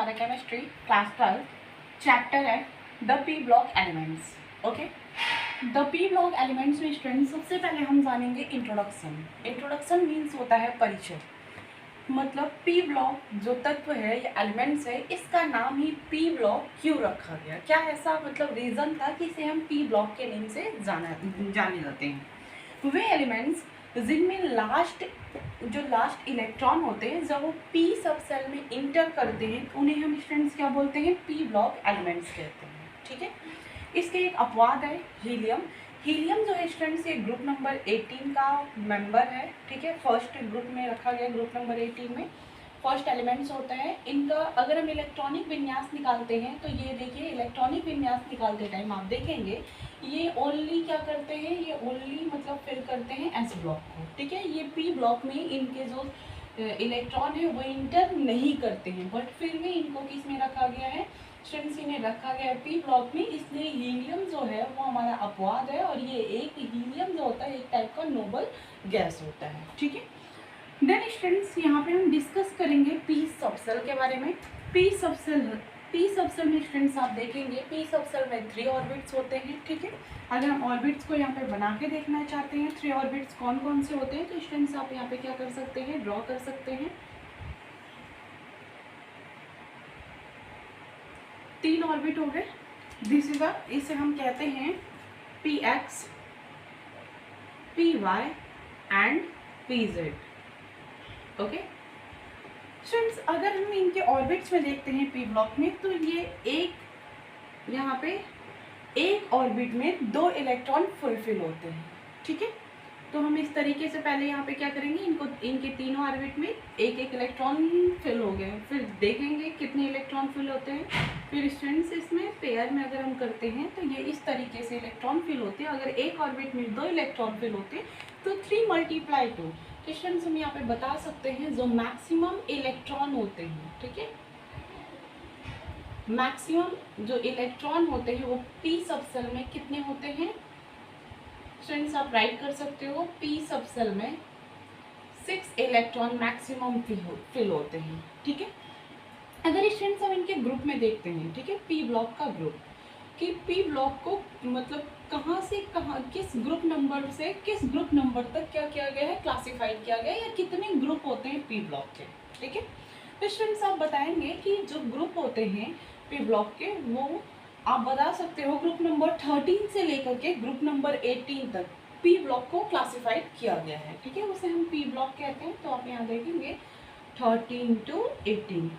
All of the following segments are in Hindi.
हमारा केमिस्ट्री क्लास 12 चैप्टर है the P block elements. Okay, the P block elements में स्टूडेंट सबसे पहले हम जानेंगे इंट्रोडक्शन। इंट्रोडक्शन मीन्स होता है परिचय। मतलब पी ब्लॉक जो तत्व है या एलिमेंट्स है, इसका नाम ही पी ब्लॉक क्यों रखा गया, क्या ऐसा मतलब रीज़न था कि इसे हम पी ब्लॉक के नेम से जाने जाते हैं। वे एलिमेंट्स जिनमें लास्ट इलेक्ट्रॉन होते हैं, जब वो पी सब सेल में इंटर करते हैं तो उन्हें हम स्टूडेंट्स क्या बोलते हैं, पी ब्लॉक एलिमेंट्स कहते हैं। ठीक है, इसके एक अपवाद है हीलियम। हीलियम जो है स्टूडेंट्स ये ग्रुप नंबर 18 का मेंबर है। ठीक है, फर्स्ट ग्रुप में रखा गया, ग्रुप नंबर 18 में फर्स्ट एलिमेंट्स होता है इनका। अगर हम इलेक्ट्रॉनिक विन्यास निकालते हैं तो ये देखिए, इलेक्ट्रॉनिक विन्यास निकालते टाइम आप देखेंगे ये ओनली क्या करते हैं, ये ओनली मतलब फिल करते हैं एस ब्लॉक को। ठीक है, ये पी ब्लॉक में इनके जो इलेक्ट्रॉन है वो इंटर नहीं करते हैं, बट फिर भी इनको किस में रखा गया है, स्टूडेंट्स इन्हें रखा गया है पी ब्लॉक में। इसलिए हीलियम जो है वो हमारा अपवाद है, और ये एक हीलियम जो होता है एक टाइप का नोबल गैस होता है। ठीक है, देन स्टूडेंट्स यहाँ पे हम डिस्कस करेंगे पी सबसेल के बारे में। पी सबसेल में स्टूडेंट्स आप देखेंगे पी सबसेल में 3 ऑर्बिट्स होते हैं। ठीक है, अगर हम ऑर्बिट्स को यहाँ पे बना के देखना चाहते हैं 3 ऑर्बिट्स कौन कौन से होते हैं, तो स्टूडेंट्स आप यहाँ पे क्या कर सकते हैं, ड्रॉ कर सकते हैं। 3 ऑर्बिट हो गए। दिस इज इसे हम कहते हैं P X, P Y and P Z. Okay students, अगर हम इनके ऑर्बिट्स में देखते हैं पी ब्लॉक में, तो ये एक यहाँ पे एक ऑर्बिट में 2 इलेक्ट्रॉन फुलफिल होते हैं। ठीक है, तो हम इस तरीके से पहले यहाँ पे क्या करेंगे, इनको इनके तीनों ऑर्बिट में एक एक इलेक्ट्रॉन फिल हो गए, फिर देखेंगे कितने इलेक्ट्रॉन फिल होते हैं। फिर स्टूडेंट्स इसमें पेयर में अगर हम करते हैं तो ये इस तरीके से इलेक्ट्रॉन फिल होते हैं। अगर एक ऑर्बिट में 2 इलेक्ट्रॉन फिल होते हैं तो 3 × 2 स्टूडेंट्स हम यहाँ पे बता सकते हैं जो मैक्सिमम इलेक्ट्रॉन होते हैं। ठीक है, मैक्सिमम जो इलेक्ट्रॉन होते हैं वो पी सबसेल में कितने होते हैं स्टूडेंट्स, आप राइट कर सकते हो पी सबसेल में 6 इलेक्ट्रॉन मैक्सिमम फिल होते हैं। ठीक है, अगर स्टूडेंट्स हम इनके ग्रुप में देखते हैं, ठीक है, पी ब्लॉक का ग्रुप, कि पी ब्लॉक को मतलब कहाँ से कहाँ, किस ग्रुप नंबर से किस ग्रुप नंबर तक क्या किया गया है, क्लासिफाइड किया गया है, या कितने ग्रुप होते हैं पी ब्लॉक के। ठीक है, तो स्टूडेंट्स आप बताएंगे कि जो ग्रुप होते हैं पी ब्लॉक के, वो आप बता सकते हो ग्रुप नंबर 13 से लेकर के ग्रुप नंबर 18 तक पी ब्लॉक को क्लासिफाइड किया गया है। ठीक है, उसे हम पी ब्लॉक कहते हैं। तो आप यहाँ देखेंगे 13 to 18,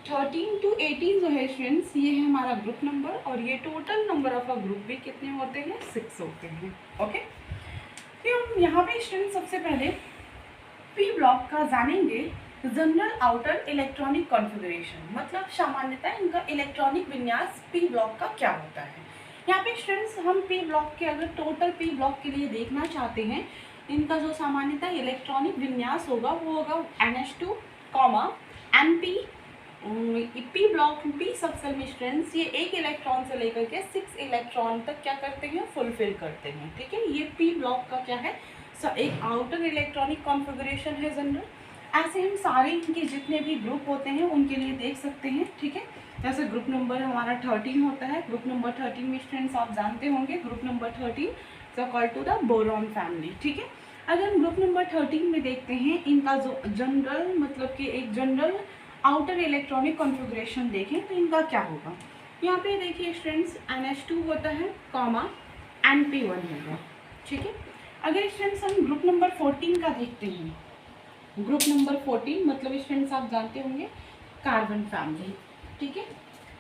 13 to 18 जो है स्टूडेंट्स ये है हमारा ग्रुप नंबर, और ये total number of a group भी कितने होते हैं, 6 होते हैं। ओके, तो हम यहाँ पे स्टूडेंट सबसे पहले पी ब्लॉक का जानेंगे जनरल आउटर इलेक्ट्रॉनिक कॉन्फ़िगरेशन, मतलब सामान्यतः इनका इलेक्ट्रॉनिक विन्यास पी ब्लॉक का क्या होता है। यहाँ पे स्टूडेंट्स हम पी ब्लॉक के अगर टोटल पी ब्लॉक के लिए देखना चाहते हैं, इनका जो सामान्यतः इलेक्ट्रॉनिक विन्यास होगा वो होगा NH2, NP। P block P subshell में स्टूडेंट्स ये 1 इलेक्ट्रॉन से लेकर के 6 इलेक्ट्रॉन तक क्या करते हैं, फुलफिल करते हैं। ठीक है, ये पी ब्लॉक का क्या है, एक आउटर इलेक्ट्रॉनिक कॉन्फ़िगरेशन है जनरल। ऐसे हम सारे इनके जितने भी ग्रुप होते हैं उनके लिए देख सकते हैं। ठीक है, जैसे ग्रुप नंबर हमारा 13 होता है, ग्रुप नंबर 13 में स्टूडेंट्स आप जानते होंगे group number 13 is called to the boron family. ठीक है, अगर हम ग्रुप नंबर 13 में देखते हैं इनका जो जनरल मतलब कि एक जनरल आउटर इलेक्ट्रॉनिक कॉन्फ़िगरेशन देखें तो इनका क्या होगा। यहाँ पे देखिए स्टूडेंट्स NH2 होता है, NP1 होगा। ठीक है, अगर स्टूडेंट्स हम ग्रुप नंबर 14 का देखते हैं, ग्रुप नंबर 14 मतलब स्टूडेंट्स आप जानते होंगे कार्बन फैमिली। ठीक है,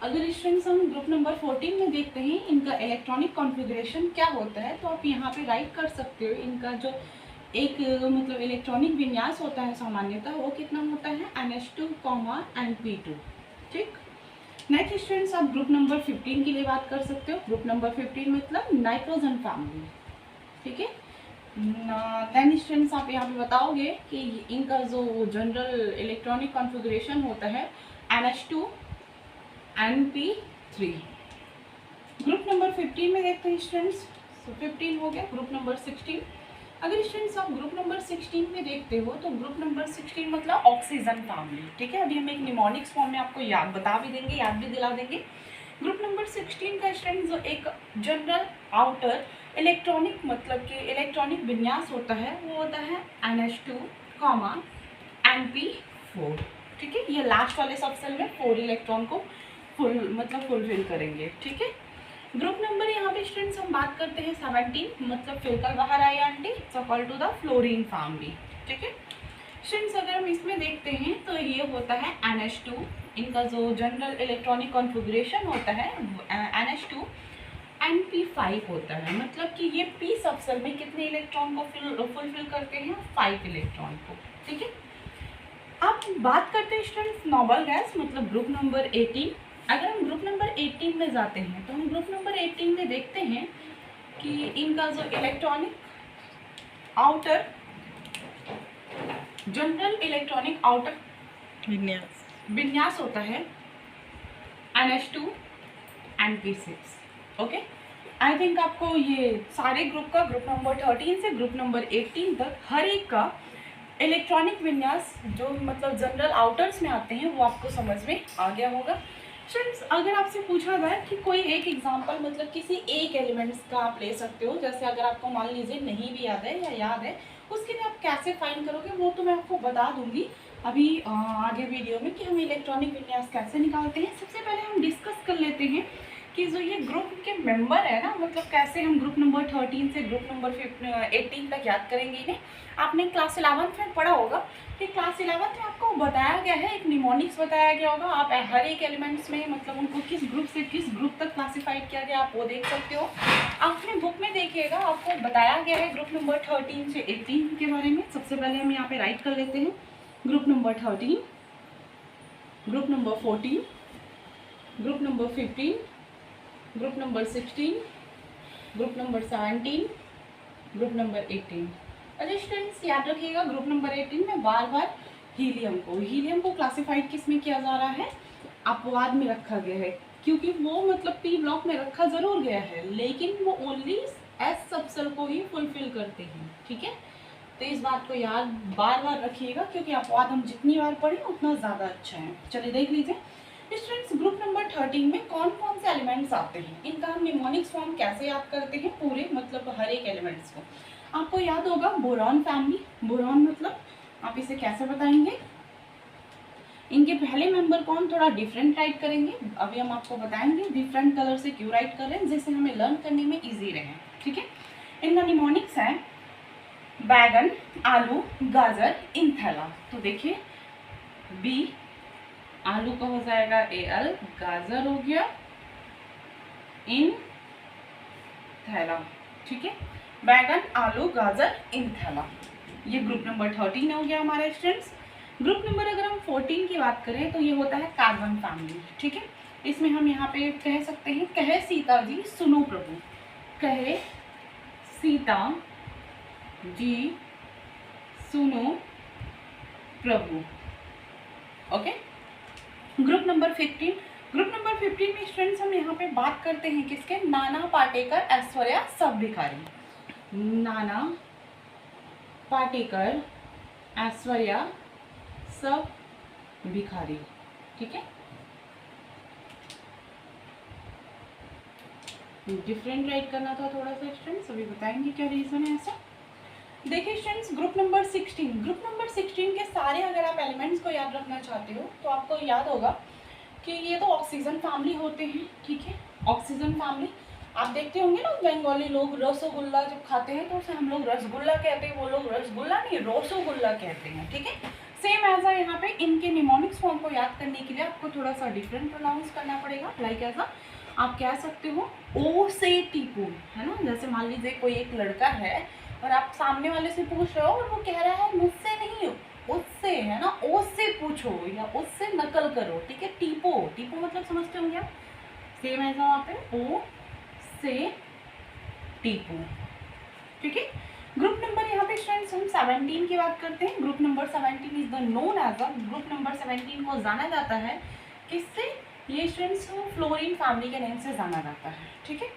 अगर स्टूडेंट्स हम ग्रुप नंबर 14 में देखते हैं इनका इलेक्ट्रॉनिक कॉन्फ़िगरेशन क्या होता है, तो आप यहाँ पे राइट कर सकते हो इनका जो एक मतलब इलेक्ट्रॉनिक विन्यास होता है सामान्यतः वो कितना होता है, NH2, NP2। ठीक, नेक्स्ट स्टूडेंट्स आप ग्रुप नंबर 15 के लिए बात कर सकते हो। ग्रुप नंबर 15 मतलब नाइट्रोजन फैमिली। ठीक है, देन स्टूडेंट्स आप यहाँ पे बताओगे कि इनका जो जनरल इलेक्ट्रॉनिक कॉन्फ़िगरेशन होता है NH2, NP3। ग्रुप नंबर 15 में देखते हैं स्टूडेंट्स, 15 हो गया। ग्रुप नंबर 16 अगर स्टूडेंट्स आप ग्रुप नंबर 16 में देखते हो तो ग्रुप नंबर 16 मतलब ऑक्सीजन फैमिली, ठीक है। अभी हम एक निमोनिक्स फॉर्म में आपको याद बता भी देंगे, याद भी दिला देंगे। ग्रुप नंबर 16 का स्टूडेंट्स जो एक जनरल आउटर इलेक्ट्रॉनिक मतलब कि इलेक्ट्रॉनिक विन्यास होता है वो होता है NH2, Np4, ठीक है। ये लास्ट वाले सब सेल में 4 इलेक्ट्रॉन को फुलफिल करेंगे, ठीक है। ग्रुप नंबर यहाँ पे स्टूडेंट्स हम बात करते हैं 17 मतलब फिलकल बाहर आई आंटी सॉकल टू द फ्लोरीन फैमिली, ठीक है। स्टूडेंट्स अगर हम इसमें देखते हैं तो ये होता है NH2, इनका जो जनरल इलेक्ट्रॉनिक कॉन्फ़िगरेशन होता है NH2 Np5 होता है, मतलब कि ये p सबसेल में कितने इलेक्ट्रॉन को फुलफिल करते हैं 5 इलेक्ट्रॉन को, ठीक है। अब बात करते हैं स्टूडेंट्स नोबल गैस मतलब ग्रुप नंबर 18। अगर हम ग्रुप नंबर 18 में जाते हैं तो हम ग्रुप नंबर 18 में देखते हैं कि इनका जो electronic outer general electronic outer विन्यास होता है NH2 Np6, okay. I think आपको ये सारे ग्रुप का ग्रुप नंबर 13 से ग्रुप नंबर 18 तक हर एक का इलेक्ट्रॉनिक विन्यास जो मतलब जनरल आउटर्स में आते हैं वो आपको समझ में आ गया होगा। स्टूडेंट्स अगर आपसे पूछा जाए कि कोई एक एग्जांपल मतलब किसी एक एलिमेंट्स का आप ले सकते हो, जैसे अगर आपको मान लीजिए नहीं भी याद है या याद है, उसके लिए आप कैसे फाइंड करोगे वो तो मैं आपको बता दूंगी अभी आगे वीडियो में कि हम इलेक्ट्रॉनिक विन्यास कैसे निकालते हैं। सबसे पहले हम डिस्कस कर लेते हैं कि जो ये ग्रुप के मेंबर है ना मतलब कैसे हम ग्रुप नंबर 13 से ग्रुप नंबर 18 तक याद करेंगे इन्हें। आपने क्लास 11 में पढ़ा होगा कि क्लास 11 में आपको बताया गया है, एक निमोनिक्स बताया गया होगा, आप हर एक एलिमेंट्स में मतलब उनको किस ग्रुप से किस ग्रुप तक क्लासिफाइड किया गया आप वो देख सकते हो। आपने बुक में देखिएगा आपको बताया गया है ग्रुप नंबर 13 से 18 के बारे में। सबसे पहले हम यहाँ पे राइट कर लेते हैं group number 13, group number 14, group number 15, group number 16, group number 17, group number 18। अच्छा स्टूडेंट्स याद रखिएगा ग्रुप नंबर 18 में बार बार हीलियम को क्लासिफाइड किस में किया जा रहा है, अपवाद में रखा गया है, क्योंकि वो मतलब पी ब्लॉक में रखा जरूर गया है लेकिन वो ओनली एस सबसेल को ही फुलफिल करते हैं, ठीक है। तो इस बात को याद बार बार रखिएगा क्योंकि अपवाद हम जितनी बार पढ़ें उतना ज़्यादा अच्छा है। चलिए देख लीजिए स्टूडेंट्स ग्रुप नंबर 13 में कौन कौन से एलिमेंट्स आते हैं, इनका हम निमोनिक्स फॉर्म कैसे याद करते हैं पूरे मतलब हर एक एलिमेंट्स को। आपको याद होगा बोरॉन फैमिली, बोरॉन मतलब आप इसे कैसे बताएंगे, इनके पहले मेंबर को हम थोड़ा डिफरेंट राइट करेंगे, अभी हम आपको बताएंगे डिफरेंट कलर से क्यों राइट कर रहे हैं जिससे हमें लर्न करने में ईजी रहे, ठीक है। इनका निमोनिक्स है बैगन, आलू, गाजर, इंथैला। तो देखिए बी आलू का हो जाएगा Al, गाजर हो गया इंथैला, ठीक है। बैगन, आलू, गाजर, इंथैला, ये ग्रुप नंबर 13 हो गया हमारे स्टूडेंट्स। ग्रुप नंबर अगर हम 14 की बात करें तो ये होता है कार्बन फैमिली, ठीक है। इसमें हम यहाँ पे कह सकते हैं कहे सीता जी सुनो प्रभु, कहे सीता जी सुनो प्रभु, okay. Group number 15, group number 15 में स्टूडेंट्स हम यहाँ पे बात करते हैं किसके, नाना पाटेकर, ऐश्वर्या सब भिखारी, नाना पाटेकर, ऐश्वर्या सब भिखारी, ठीक है। डिफरेंट राइट करना था थोड़ा सा स्टूडेंट्स, अभी बताएंगे क्या रीजन है ऐसा। देखिए students group number 16, group number 16 के सारे अगर आप एलिमेंट्स को याद रखना चाहते हो तो आपको याद होगा कि ये तो ऑक्सीजन फैमिली होते हैं, ठीक है। ऑक्सीजन फैमिली आप देखते होंगे ना बंगाली लोग रसगुल्ला जब खाते हैं तो उसे हम लोग रसगुल्ला कहते हैं, वो लोग रसगुल्ला नहीं रसगुल्ला कहते हैं, ठीक है। सेम ऐसा यहाँ पे इनके निमोनिक्स फॉर्म को याद करने के लिए आपको थोड़ा सा डिफरेंट प्रोनाउंस करना पड़ेगा। लाइक ऐसा आप कह सकते हो ओ से टीपू, है ना। जैसे मान लीजिए कोई एक लड़का है और आप सामने वाले से पूछ रहे हो और वो कह रहा है मुझसे नहीं उससे, है ना, ओ से पूछो या उससे नकल करो, ठीक है। टीपो, टीपो मतलब समझते होंगे आप, सेम ऐसा वहाँ पे ओ से टीपू, ठीक है। ग्रुप नंबर यहाँ पे स्टूडेंट्स हम 17 की बात करते हैं। Group number 17 is the known as a, group number 17 को जाना जाता है किससे, ये स्टूडेंट्स को फ्लोरीन फैमिली के नेम से जाना जाता है, ठीक है।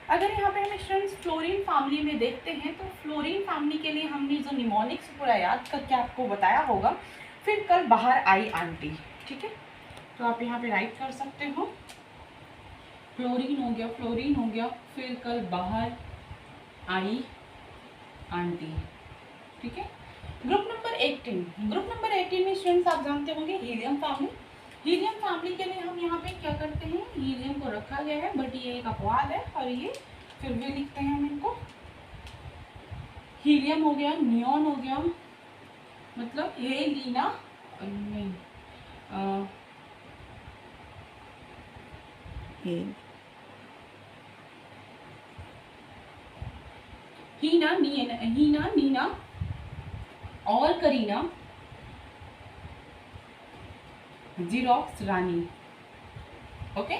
अगर यहाँ पे हम स्टूडेंट्स फ्लोरीन फैमिली में देखते हैं तो फ्लोरीन फैमिली के लिए हमने जो निमोनिक्स पूरा याद करके आपको बताया होगा, फिर कल बाहर आई आंटी, ठीक है। तो आप यहाँ पे राइट कर सकते हो, फ्लोरीन हो गया, फ्लोरीन हो गया, फिर कल बाहर आई आंटी, ठीक है। ग्रुप नंबर 18, ग्रुप नंबर 18 में स्टूडेंट्स आप जानते होंगे हीलियम फैमिली। हीलियम फैमिली के लिए हम यहाँ पे क्या करते हैं, हीलियम को रखा गया है बट ये एक अपवाद है और ये फिर भी लिखते हैं हम इनको। हीलियम हो गया, नियॉन हो गया, मतलब हेलिना नहीं हीना, नीना और करीना, जीरोक्स, रानी। ओके,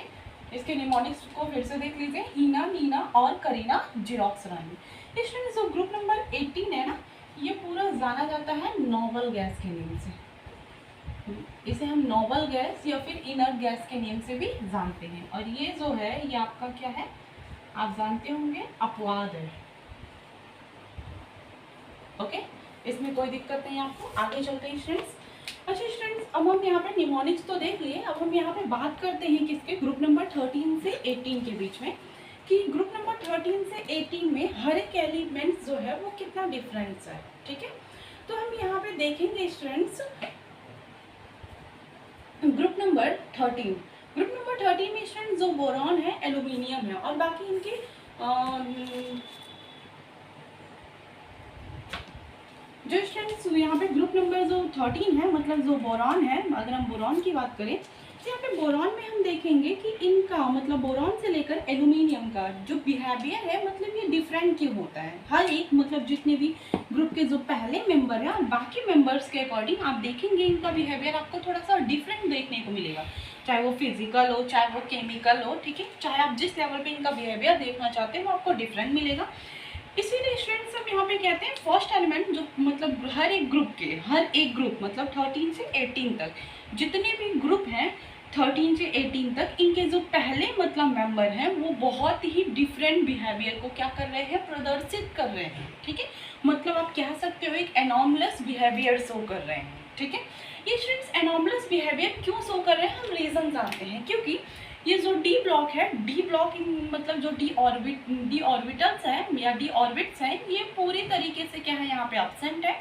इसके निमोनिक्स को फिर से देख लीजिए, हीना, नीना और करीना, जीरोक्स, रानी। स्टूडेंट्स जो ग्रुप नंबर 18 है ना, ये पूरा जाना जाता है नोबल गैस के नेम से। इसे हम नोबल गैस या फिर इनर्ट गैस के नेम से भी जानते हैं। और ये जो है ये आपका क्या है, आप जानते होंगे, अपवाद है। ओके, इसमें कोई दिक्कत नहीं आपको। आगे चलते हैं स्टूडेंट्स। अच्छा स्टूडेंट्स, अब हम यहाँ पे निमोनिक्स तो देख लिए, अब हम यहाँ पे बात करते हैं किसके, ग्रुप नंबर 13 से 18 के बीच में, कि ग्रुप नंबर 13 से 18 में हर एक एलिमेंट्स जो है वो कितना डिफरेंस है, ठीक है। तो हम यहाँ पे देखेंगे students group number 13, group number 13 में स्टूडेंट्स जो बोरॉन है एल्यूमिनियम है और बाकी इनके जो स्टूडेंट्स यहाँ पे ग्रुप नंबर जो 13 है, मतलब जो बोरॉन है, अगर हम बोरॉन की बात करें तो यहाँ पे बोरॉन में हम देखेंगे कि इनका मतलब बोरॉन से लेकर एल्यूमिनियम का जो बिहेवियर है, मतलब ये डिफरेंट क्यों होता है। हर एक मतलब जितने भी ग्रुप के जो पहले मेंबर हैं और बाकी मेंबर्स के अकॉर्डिंग आप देखेंगे इनका बिहेवियर आपको थोड़ा सा डिफरेंट देखने को मिलेगा, चाहे वो फिजिकल हो चाहे वो केमिकल हो, ठीक है। चाहे आप जिस लेवल पे इनका बिहेवियर देखना चाहते हैं वो आपको डिफरेंट मिलेगा। इसीलिए स्टूडेंट्स हम यहाँ पे कहते हैं फर्स्ट एलिमेंट जो मतलब हर एक ग्रुप के, हर एक ग्रुप मतलब 13 से 18 तक जितने भी ग्रुप हैं 13 से 18 तक, इनके जो पहले मतलब मेंबर हैं वो बहुत ही डिफरेंट बिहेवियर को क्या कर रहे हैं, प्रदर्शित कर रहे हैं, ठीक है। मतलब आप कह सकते हो एक एनॉमलस बिहेवियर शो कर रहे हैं, ठीक है। ये स्टूडेंट्स एनॉमलस बिहेवियर क्यों शो कर रहे हैं, हम रीजन जानते हैं। क्योंकि ये जो डी ब्लॉक है, डी ब्लॉक मतलब जो डी ऑर्बिटल्स हैं या डी ऑर्बिट्स हैं, ये पूरी तरीके से क्या है यहाँ पे एब्सेंट है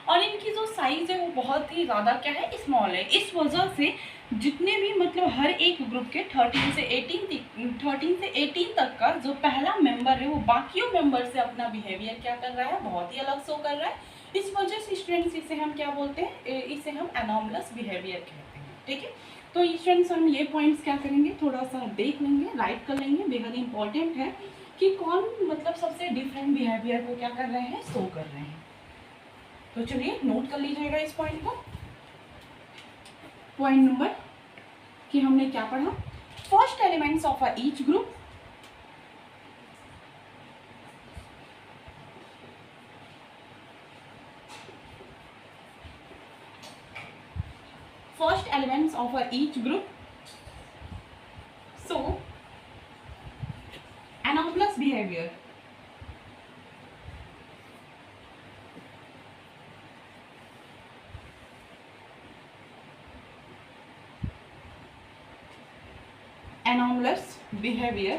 और इनकी जो साइज है वो बहुत ही ज़्यादा क्या है, स्मॉल है। इस वजह से जितने भी मतलब हर एक ग्रुप के 13 से 18 तक का जो पहला मेंबर है वो बाकियों मेंबर से अपना बिहेवियर क्या कर रहा है, बहुत ही अलग शो कर रहा है। इस वजह से स्टूडेंट्स इसे हम क्या बोलते हैं, इसे हम एनॉमलस बिहेवियर कहते हैं, ठीक है। तो स्टूडेंट्स हम ये पॉइंट्स क्या करेंगे, थोड़ा सा देख लेंगे, राइट कर लेंगे, बेहद इंपॉर्टेंट है कि कौन मतलब सबसे डिफरेंट बिहेवियर को क्या कर रहे हैं, शो कर रहे हैं। तो चलिए नोट कर लीजिएगा इस पॉइंट को। पॉइंट नंबर कि हमने क्या पढ़ा, first elements of each group, first elements of each group. So anomalous behavior, anomalous behavior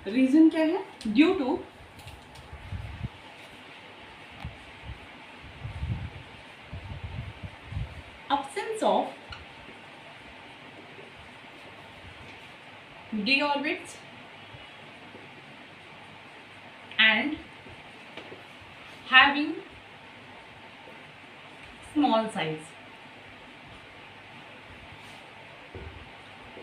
reason क्या है, due to absence of d orbits and having small size।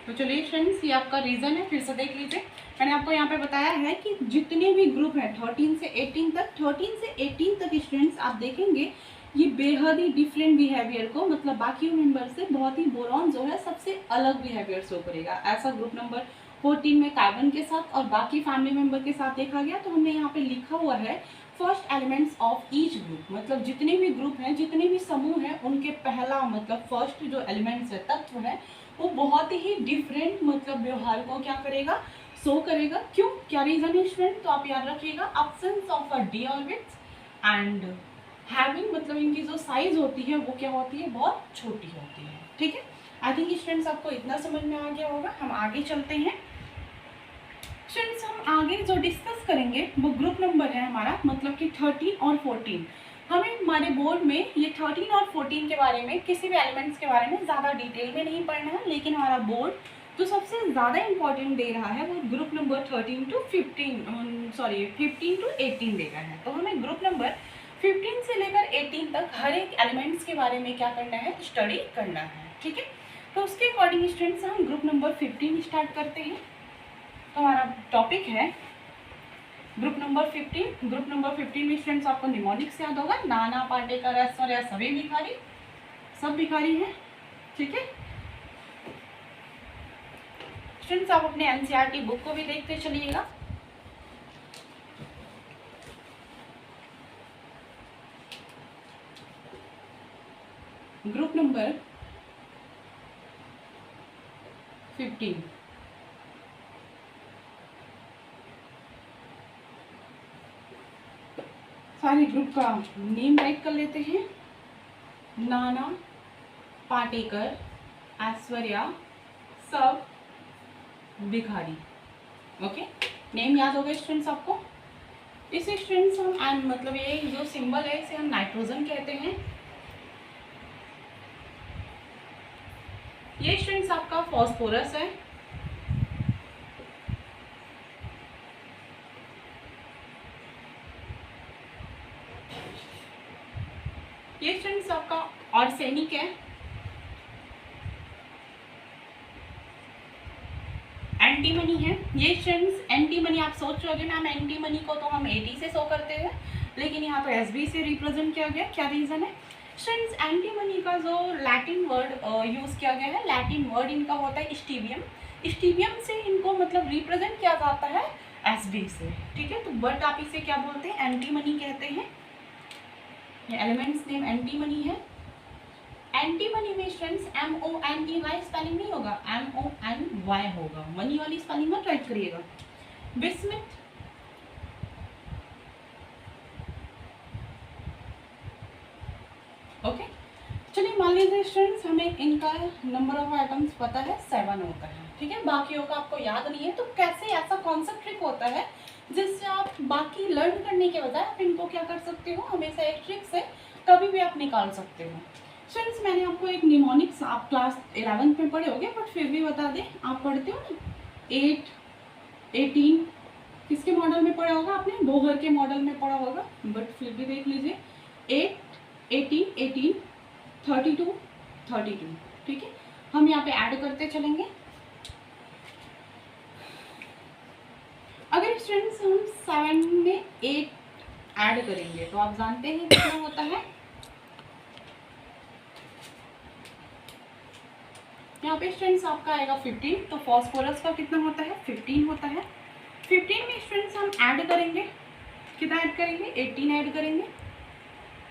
तो चलिए फ्रेंड्स ये आपका रीजन है, फिर से देख लीजिए। मैंने आपको यहाँ पे बताया है कि जितने भी ग्रुप हैं 13 से 18 तक, 13 से 18 तक स्टूडेंट्स आप देखेंगे ये बेहद ही डिफरेंट बिहेवियर को मतलब बाकी मेंबर से बहुत ही बोरॉन जो है सबसे अलग बिहेवियर शो करेगा। ऐसा ग्रुप नंबर 14 में कार्बन के साथ और बाकी फैमिली मेंबर के साथ देखा गया। तो हमने यहाँ पे लिखा हुआ है first elements of each group, मतलब जितने भी ग्रुप हैं, जितने भी समूह हैं, उनके पहला मतलब फर्स्ट जो एलिमेंट्स है, तत्व है, वो बहुत ही डिफरेंट मतलब व्यवहार को क्या करेगा, शो करेगा। क्यों, क्या रीजन है स्टूडेंट, तो आप याद रखिएगा, absence of a D orbits and having, मतलब इनकी जो साइज होती है वो क्या होती है, बहुत छोटी होती है। ठीक है, आई थिंक स्टूडेंट्स आपको इतना समझ में आ गया होगा। हम आगे चलते हैं स्टूडेंट्स। हम आगे जो डिस्कस करेंगे वो ग्रुप नंबर है हमारा, मतलब कि 13 और 14। हमें हमारे बोर्ड में ये 13 और 14 के बारे में, किसी भी एलिमेंट्स के बारे में ज़्यादा डिटेल में नहीं पढ़ना है, लेकिन हमारा बोर्ड जो सबसे ज़्यादा इंपॉर्टेंट दे रहा है वो group number 13 to 15 sorry 15 to 18 दे रहा है। तो हमें ग्रुप नंबर 15 से लेकर 18 तक हर एक एलिमेंट्स के बारे में क्या करना है, स्टडी करना है। ठीक है, तो उसके अकॉर्डिंग स्टूडेंट्स हम ग्रुप नंबर 15 स्टार्ट करते हैं। तो हमारा टॉपिक है ग्रुप नंबर 15। ग्रुप नंबर 15 में स्टूडेंट्स आपको निमोनिक्स याद होगा, नाना, पाटेकर, ऐश्वर्या, सभी भिखारी, सब भिखारी हैं। ठीक है स्टूडेंट्स, आप अपने एनसीईआरटी बुक को भी देखते चलिएगा। ग्रुप नंबर 15 सारे ग्रुप का नेम राइट कर लेते हैं, नाना, पाटेकर, ऐश्वर्या, सब भिखारी। ओके, नेम याद हो गए स्टूडेंट्स आपको। इसे स्टूडेंट्स हम मतलब ये जो सिंबल है इसे हम नाइट्रोजन कहते हैं। ये स्टूडेंट्स आपका फॉस्फोरस है। ये स्टूडेंट्स आपका आर्सेनिक है। एंटीमनी है। ये स्टूडेंट्स एंटीमनी, आप सोच रहे हो मैम एंटीमनी को तो हम 80 से शो करते हैं, लेकिन यहाँ तो एसबी से रिप्रेजेंट किया गया। क्या रीजन है स्टूडेंट्स, एंटीमनी का जो लैटिन वर्ड यूज किया गया है, लैटिन वर्ड इनका होता है स्टीवियम। स्टीवियम से इनको मतलब रिप्रेजेंट किया जाता है एसबी से। ठीक है, तो बट आप इसे क्या बोलते हैं, एंटीमनी कहते हैं। ये एलिमेंट्स नेम एंटीमनी है। एंटीमनी में स्टूडेंट्स MONEY स्पेलिंग नहीं होगा, MONY होगा, मनी वाली स्पेलिंग मत राइट करिएगा। बिस्मिथ, ओके चलिए मान लीजिए स्टूडेंट्स हमें इनका नंबर ऑफ एटम्स पता है 7 होता है। ठीक है, बाकियों का आपको याद नहीं है, तो कैसे ऐसा कॉन्सेप्ट ट्रिक होता है जिससे आप बाकी लर्न करने के बजाय आप इनको क्या कर सकते हो, हमेशा एक ट्रिक से कभी भी आप निकाल सकते हो। स्टूडेंट्स मैंने आपको एक निमोनिक्स, आप क्लास 11th में पढ़े होंगे, बट फिर भी बता दें, आप पढ़ते हो ना 8, 18 किसके मॉडल में पढ़ा होगा आपने, बोहर के मॉडल में पढ़ा होगा, बट फिर भी देख लीजिए 8, 18, 18, 32, 32। ठीक है, हम यहाँ पे ऐड करते चलेंगे। अगर स्टूडेंट्स हम 7 में 8 ऐड करेंगे तो आप जानते हैं कितना होता है, यहाँ पे स्टूडेंट्स आपका आएगा 15। तो फॉस्फोरस का कितना होता है, 15 होता है। 15 में स्टूडेंट्स हम ऐड करेंगे, कितना ऐड करेंगे, 18 ऐड करेंगे।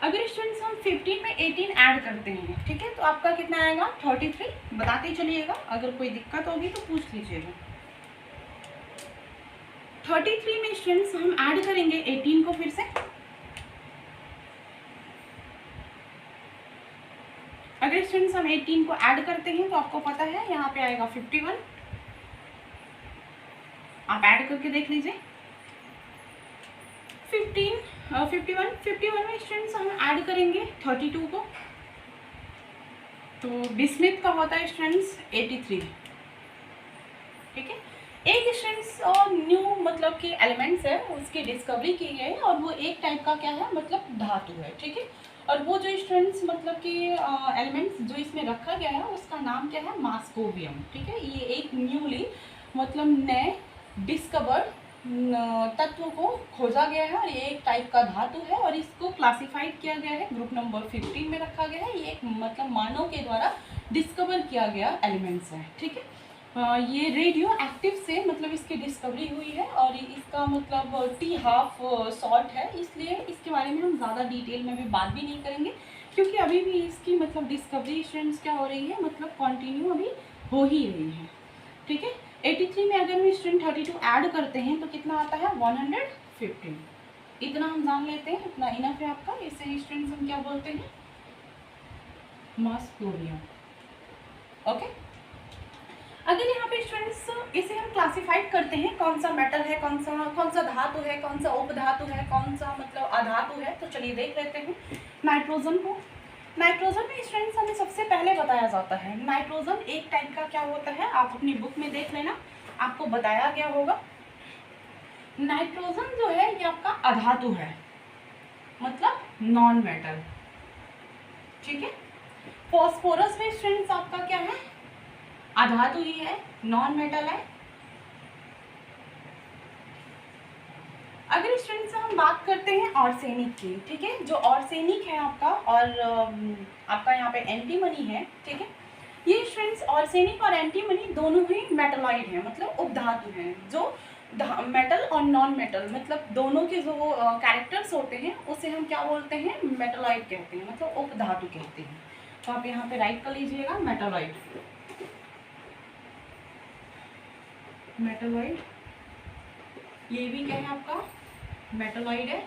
अगर स्टूडेंट्स हम 15 में 18 ऐड करते हैं, ठीक है, तो आपका कितना आएगा, 33। बताते चलिएगा, अगर कोई दिक्कत होगी तो पूछ लीजिएगा। 33 में स्टूडेंट्स हम ऐड करेंगे 18 को फिर से। अगर स्टूडेंट्स हम 18 को ऐड करते हैं तो आपको पता है यहाँ पे आएगा 51। आप ऐड करके देख लीजिए 51 में स्टूडेंट्स हम ऐड करेंगे 32 को, तो बिस्मिथ का होता है स्टूडेंट्स 83। ठीक है, एक स्टूडेंट्स और न्यू मतलब कि एलिमेंट्स है उसकी डिस्कवरी की है, और वो एक टाइप का क्या है, मतलब धातु है। ठीक है, और वो जो स्टूडेंट्स मतलब कि एलिमेंट्स जो इसमें रखा गया है उसका नाम क्या है, मास्कोवियम। ठीक है, ये एक न्यूली मतलब नए डिस्कवर्ड तत्व को खोजा गया है, और ये एक टाइप का धातु है, और इसको क्लासिफाइड किया गया है, ग्रुप नंबर 15 में रखा गया है। ये एक मतलब मानव के द्वारा डिस्कवर किया गया एलिमेंट्स है। ठीक है, ये रेडियो एक्टिव से मतलब इसकी डिस्कवरी हुई है, और इसका मतलब T½ सॉल्ट है, इसलिए इसके बारे में हम ज़्यादा डिटेल में भी बात भी नहीं करेंगे, क्योंकि अभी भी इसकी मतलब डिस्कवरी स्टूडेंट्स क्या हो रही है, मतलब कंटिन्यू अभी हो ही रही है। ठीक है, 83 में अगर हम स्टूडेंट 32 ऐड करते हैं तो कितना आता है 115। इतना हम जान लेते हैं, इतना इनफ है आपका। इसे स्टूडेंट्स हम क्या बोलते हैं, मॉस्कोवियम। ओके, अगर यहाँ पे स्टूडेंट्स इसे हम क्लासिफाइड करते हैं कौन सा मेटल है, कौन सा धातु है, कौन सा उपधातु है, कौन सा मतलब अधातु है, तो चलिए देख लेते हैं नाइट्रोजन को। नाइट्रोजन में स्टूडेंट्स हमें सबसे पहले बताया जाता है, नाइट्रोजन एक टाइप का क्या होता है, आप अपनी बुक में देख लेना, आपको बताया गया होगा। नाइट्रोजन जो है ये आपका अधातु है, मतलब नॉन मेटल, ठीक है। फॉस्फोरस में स्टूडेंट्स आपका क्या है, अधातु ही है, नॉन मेटल है। अगर स्टूडेंट्स हम बात करते हैं आर्सेनिक की, ठीक है, जो आर्सेनिक है आपका और आपका यहाँ पे एंटीमनी है, ठीक है, ये स्टूडेंट्स आर्सेनिक और एंटीमनी दोनों ही मेटलॉइड हैं, मतलब उपधातु हैं, जो मेटल और नॉन मेटल मतलब दोनों के जो कैरेक्टर्स होते हैं उसे हम क्या बोलते हैं, मेटलॉइड कहते हैं, मतलब उपधातु कहते हैं। तो आप यहाँ पे राइट कर लीजिएगा मेटलॉइड। मेटलॉइड ये भी क्या है आपका, मेटलॉइड है।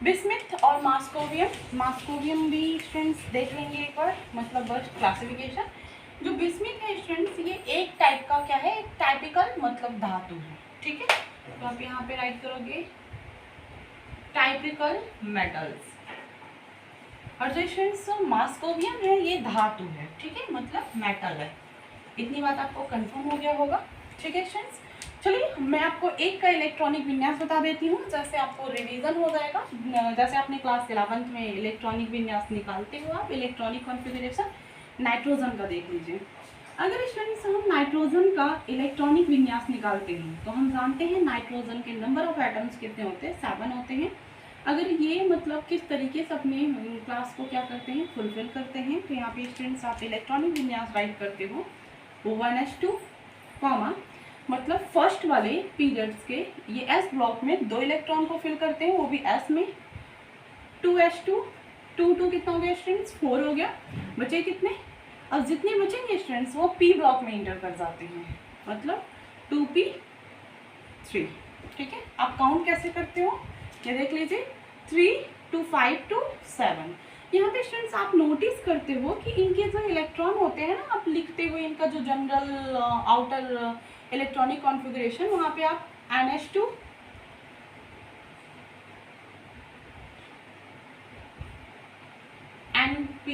बिस्मिथ और मास्कोवियम, मास्कोवियम भी स्टूडेंट्स देख लेंगे एक बार, मतलब बस क्लासिफिकेशन। जो बिस्मिथ है स्टूडेंट्स ये एक टाइप का क्या है, एक टाइपिकल मतलब धातु है, ठीक है। तो आप यहाँ पे राइट करोगे टाइपिकल मेटल्स। और जो स्टूडेंट्स मास्कोवियम है ये धातु है, ठीक है, मतलब मेटल है। इतनी बात आपको कंफर्म हो गया होगा, ठीक है स्टूडेंट्स। चलिए मैं आपको एक का इलेक्ट्रॉनिक विन्यास बता देती हूँ, जैसे आपको रिवीजन हो जाएगा। जैसे आपने क्लास 11th में इलेक्ट्रॉनिक विन्यास निकालते हो आप, इलेक्ट्रॉनिक कॉन्फ़िगरेशन नाइट्रोजन का देख लीजिए। अगर स्टूडेंट्स हम नाइट्रोजन का इलेक्ट्रॉनिक विन्यास निकालते हैं तो हम जानते हैं नाइट्रोजन के नंबर ऑफ एटम्स कितने होते हैं, 7 होते हैं। अगर ये मतलब किस तरीके से अपने क्लास को क्या करते हैं, फुलफिल करते हैं, तो यहाँ पे स्टूडेंट्स आप इलेक्ट्रॉनिक विन्यास राइट करते हो 1s2 कॉमा, मतलब फर्स्ट वाले पीरियड्स के ये एस ब्लॉक में 2 इलेक्ट्रॉन को फिल करते हैं, वो भी एस में। 2s2 2 कितना हो गया स्टूडेंट्स, 4 हो गया, बचे कितने, अब जितने बचेंगे स्टूडेंट्स वो पी ब्लॉक में इंटर कर जाते हैं, मतलब 2p3, ठीक है। आप काउंट कैसे करते हो ये देख लीजिए, 3 to 5 to 7। यहाँ पे स्टूडेंट्स आप नोटिस करते हो कि इनके जो इलेक्ट्रॉन होते हैं ना, आप लिखते हुए इनका जो जनरल आउटर इलेक्ट्रॉनिक कॉन्फ़िगरेशन, वहाँ पे आप NH2 NP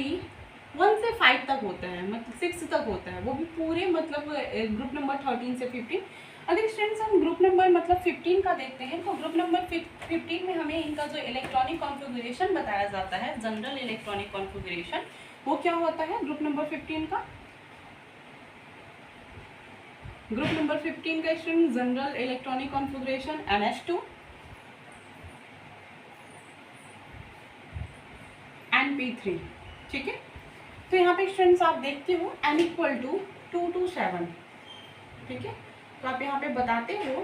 1 से 5 तक होता है, मतलब 6 तक होता है, वो भी पूरे मतलब ग्रुप नंबर 13 से 15। अगर स्टूडेंट्स हम ग्रुप नंबर मतलब 15 का देखते हैं तो ग्रुप नंबर 15 में हमें इनका जो इलेक्ट्रॉनिक कॉन्फ़िगरेशन बताया जाता है, जनरल इलेक्ट्रॉनिक कॉन्फ़िगरेशन, वो क्या होता है ग्रुप नंबर 15 का। ग्रुप नंबर 15 का student general electronic configuration NH2 NP3, ठीक है। तो यहाँ पे स्टूडेंट्स आप देखते हो n इक्वल टू 2 to 7, ठीक है। तो आप यहाँ पे बताते हो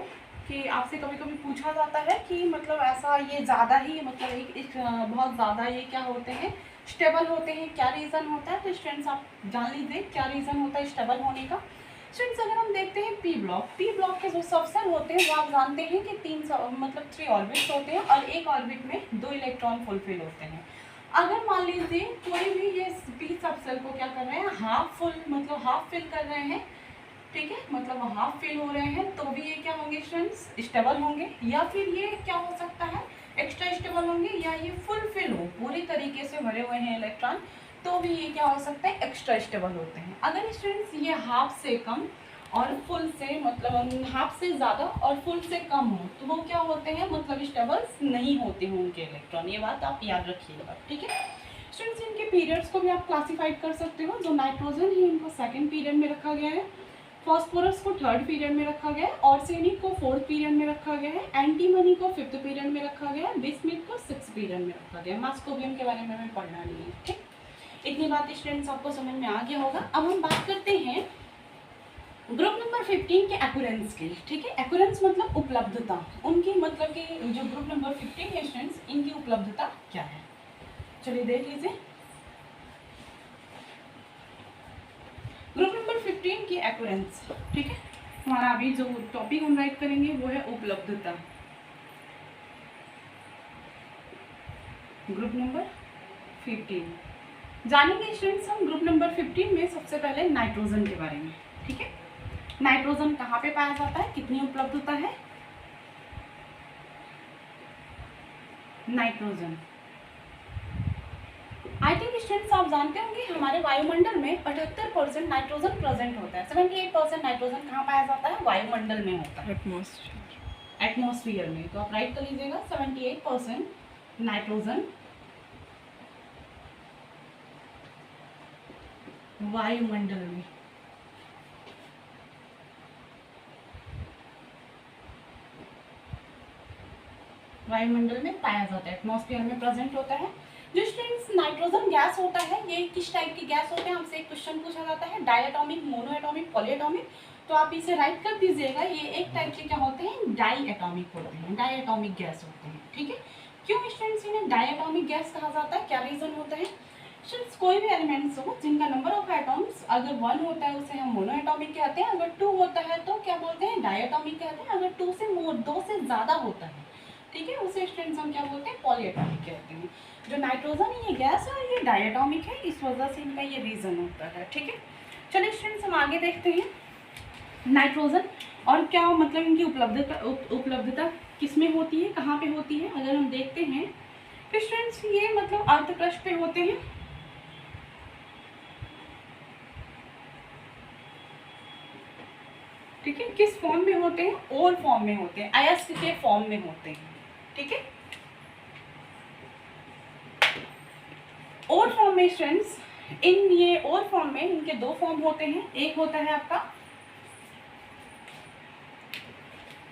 कि आपसे कभी कभी पूछा जाता है कि मतलब ऐसा ये ज़्यादा ही मतलब एक बहुत ज़्यादा ये क्या होते हैं, स्टेबल होते हैं, क्या रीज़न होता है। तो स्टूडेंट्स आप जान लीजिए क्या रीज़न होता है स्टेबल होने का। स्टूडेंट्स अगर हम देखते हैं पी ब्लॉक के जो सबसेल होते हैं वो आप जानते हैं कि 3 ऑर्बिट्स होते हैं और एक ऑर्बिट में 2 इलेक्ट्रॉन फुलफिल होते हैं। अगर मान लीजिए कोई भी ये पी सबसेल को क्या कर रहे हैं, हाफ फुल मतलब हाफ फिल कर रहे हैं, ठीक है, मतलब हाफ फिल हो रहे हैं, तो भी ये क्या होंगे स्टूडेंट्स, स्टेबल होंगे। या फिर ये क्या हो सकता है, एक्स्ट्रा स्टेबल होंगे, या ये फुल फिल हो, पूरी तरीके से भरे हुए हैं इलेक्ट्रॉन, तो भी ये क्या हो सकता है, एक्स्ट्रा स्टेबल होते हैं। अगर स्टूडेंट्स ये हाफ से कम और फुल से मतलब हाफ से ज़्यादा और फुल से कम हो तो वो क्या होते हैं, मतलब स्टेबल नहीं होते हैं उनके इलेक्ट्रॉन। ये बात आप याद रखिएगा, ठीक है। स्टूडेंट्स इनके पीरियड्स को भी आप क्लासीफाइड कर सकते हो। जो नाइट्रोजन है इनको 2nd पीरियड में रखा गया है, फॉस्फोरस को 3rd पीरियड में रखा गया है, आर्सेनिक को 4th पीरियड में रखा गया है, एंटीमनी को 5th पीरियड में रखा गया है, बिस्मिथ को 6th पीरियड में रखा गया है। मास्कोवियम के बारे में हमें पढ़ना नहीं है, ठीक। इतनी बात स्टूडेंट्स आपको समझ में आ गया होगा। अब हम बात करते हैं ग्रुप नंबर 15 के एक्यूरेंस की, ठीक है। एक्यूरेंस मतलब उपलब्धता, उनकी मतलब कि जो ग्रुप नंबर 15 के स्टूडेंट्स इनकी उपलब्धता क्या है, चलिए देख लीजिए। ग्रुप नंबर 15 की एक्यूरेंस। ठीक है, हमारा अभी जो टॉपिक हम राइट करेंगे वो है उपलब्धता। ग्रुप नंबर 15 जानेंगे स्टूडेंट्स हम ग्रुप नंबर 15 में सबसे पहले नाइट्रोजन के बारे में। ठीक है, नाइट्रोजन कहाँ पे पाया जाता है, कितनी उपलब्धता है नाइट्रोजन। आई थिंक स्टूडेंट्स आप जानते होंगे हमारे वायुमंडल में 78% नाइट्रोजन प्रेजेंट होता है। 78% नाइट्रोजन कहाँ पाया जाता है, वायुमंडल में होता है, एटमॉस्फेयर में। तो आप राइट कर लीजिएगा 78% नाइट्रोजन वायुमंडल में। वायुमंडल में पाया जाता है, एटमॉस्फेयर में प्रेजेंट होता है। जो स्टूडेंट्स नाइट्रोजन गैस होता है ये किस टाइप की गैस होते हैं, हमसे एक क्वेश्चन पूछा जाता है, डायटोमिक, मोनोएटॉमिक, पॉलीएटॉमिक। तो आप इसे राइट कर दीजिएगा, ये एक टाइप के क्या होते हैं, डाईएटॉमिक होते हैं, डाईएटॉमिक गैस होते हैं। ठीक है, क्यों स्टूडेंट्स इन्हें डाईएटॉमिक गैस कहा जाता है, क्या रीजन होता है। स्टूडेंट्स कोई भी एलिमेंट्स हो जिनका नंबर ऑफ एटॉम्स अगर 1 होता है उसे हम मोनोएटॉमिक कहते हैं, अगर 2 होता है तो क्या बोलते हैं, डाईएटॉमिक कहते हैं, अगर 2 से ज़्यादा होता है, ठीक है, उसे स्टूडेंट्स हम क्या बोलते हैं, पॉलीएटॉमिक कहते हैं। जो नाइट्रोजन ये गैस है ये डायटोमिक है, इस वजह से इनका ये रीजन होता है। ठीक है, चलिए स्टूडेंट्स हम आगे देखते हैं नाइट्रोजन और क्या मतलब इनकी उपलब्धता किस में होती है, कहाँ पे होती है। अगर हम देखते हैं तो स्टूडेंट्स ये मतलब अर्थ पृष्ठ पे होते हैं। ठीक है, किस फॉर्म में होते हैं, ओर फॉर्म में होते हैं, अयस्क के फॉर्म में होते हैं। ठीक है, और फॉर्म में स्टूडेंट्स इन ये और फॉर्म में इनके 2 फॉर्म होते हैं। एक होता है आपका,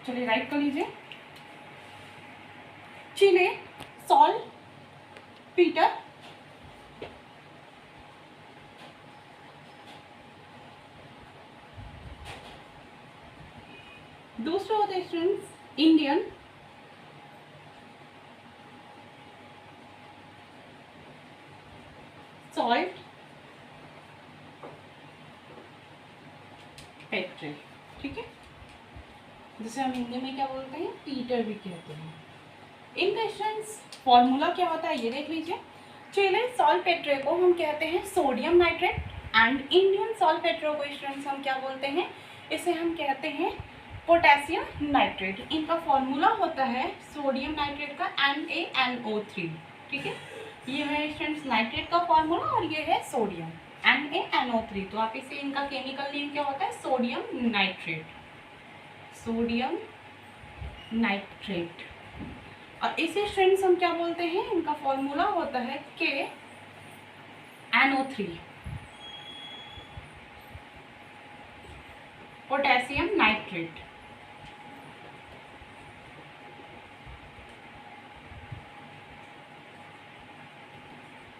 चलिए राइट कर लीजिए, चिले, सॉल, पीटर। दूसरा होता है स्टूडेंट्स इंडियन, सॉल्ट, पेट्रे। ठीक है, जिसे हम हिंदी में क्या बोलते हैं, पीटर भी कहते हैं। इनका स्टूडेंट्स फॉर्मूला क्या होता है ये देख लीजिए। चिले सॉल्पेट्रे को हम कहते हैं सोडियम नाइट्रेट एंड इंडियन सॉल्पेट्रे को स्टूडेंट्स हम क्या बोलते हैं, इसे हम कहते हैं पोटेशियम नाइट्रेट। इनका फॉर्मूला होता है सोडियम नाइट्रेट का NaNO3। ठीक है, ये है स्टूडेंट्स नाइट्रेट का फॉर्मूला और ये है सोडियम NaNO3। तो आप इसे इनका केमिकल नेम क्या होता है, सोडियम नाइट्रेट, सोडियम नाइट्रेट। और इसे स्टूडेंट्स हम क्या बोलते हैं, इनका फॉर्मूला होता है KNO3, potassium nitrate.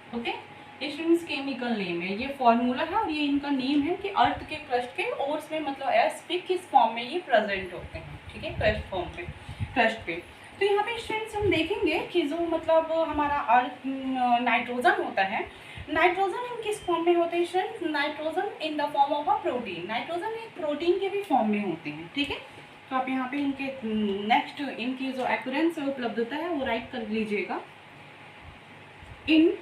Okay, students chemical name है, ये फॉर्मूला है और ये इनका नेम है कि अर्थ के क्रस्ट के ओर्स में मतलब एस पे किस फॉर्म में ये प्रेजेंट होते हैं। ठीक है, क्रस्ट फॉर्म पे, क्रस्ट पे। तो यहाँ पे स्टूडेंट्स हम देखेंगे कि जो मतलब हमारा अर्थ नाइट्रोजन होता है, नाइट्रोजन हम किस फॉर्म में होते हैं students, nitrogen in the form of a protein. Nitrogen एक प्रोटीन के भी फॉर्म में होते हैं। ठीक है, तो आप यहाँ पे इनके नेक्स्ट इनकी जो एक्यूरेंस है उपलब्धता है वो राइट कर लीजिएगा, in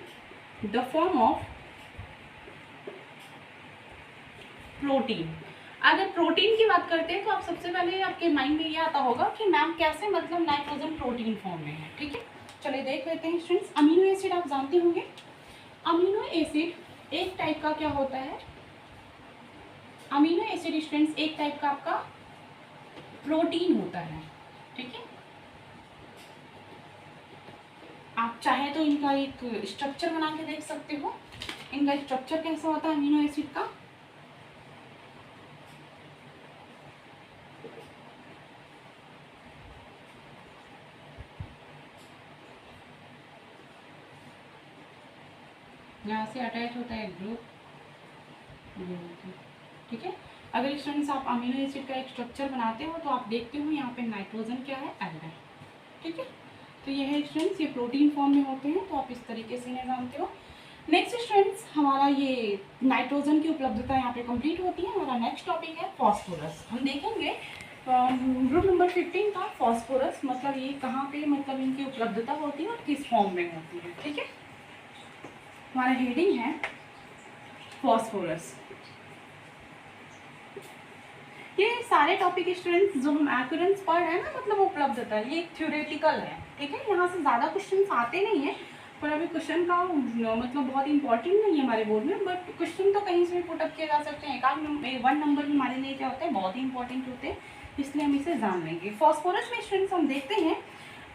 the form of protein. अगर प्रोटीन की बात करते हैं तो आप सबसे पहले आपके माइंड में ये आता होगा कि मैम कैसे मतलब नाइट्रोजन प्रोटीन फॉर्म में है। ठीक है, चलिए देख लेते हैं स्टूडेंट्स। अमीनो एसिड आप जानते होंगे, अमीनो एसिड एक टाइप का क्या होता है, अमीनो एसिड स्टूडेंट्स एक टाइप का आपका प्रोटीन होता है। ठीक है, आप चाहे तो इनका एक स्ट्रक्चर बना के देख सकते हो, इनका स्ट्रक्चर कैसा होता है अमीनो एसिड का। यहाँ से अटैच होता है ग्रुप। ठीक है, अगर स्टूडेंट्स आप अमीनो एसिड का एक स्ट्रक्चर बनाते हो तो आप देखते हो यहाँ पे नाइट्रोजन क्या है, एल है। ठीक है, तो ये है स्टूडेंट्स ये प्रोटीन फॉर्म में होते हैं, तो आप इस तरीके से इन्हें जानते हो। नेक्स्ट स्टूडेंट्स, हमारा ये नाइट्रोजन की उपलब्धता यहाँ पे कंप्लीट होती है। हमारा नेक्स्ट टॉपिक है फॉस्फोरस। हम देखेंगे ग्रुप नंबर 15 का फॉस्फोरस, मतलब ये कहाँ पे, मतलब इनकी उपलब्धता होती है और किस फॉर्म में होती है। ठीक है, हमारा हेडिंग है फॉस्फोरस। ये सारे टॉपिक स्टूडेंट्स जो हम एक्यूरेंस पढ़ रहे हैं ना, मतलब उपलब्धता, ये थ्योरेटिकल है। ठीक है, यहाँ से ज़्यादा क्वेश्चन आते नहीं है, पर अभी क्वेश्चन का मतलब बहुत इंपॉर्टेंट नहीं है हमारे बोर्ड में, बट क्वेश्चन तो कहीं से भी पुटअप किए जा सकते हैं। एक आध 1 नंबर में हमारे लिए क्या होते हैं, बहुत ही इंपॉर्टेंट होते हैं, इसलिए हम इसे जान लेंगे। फॉस्फोरस में स्टूडेंट्स हम देखते हैं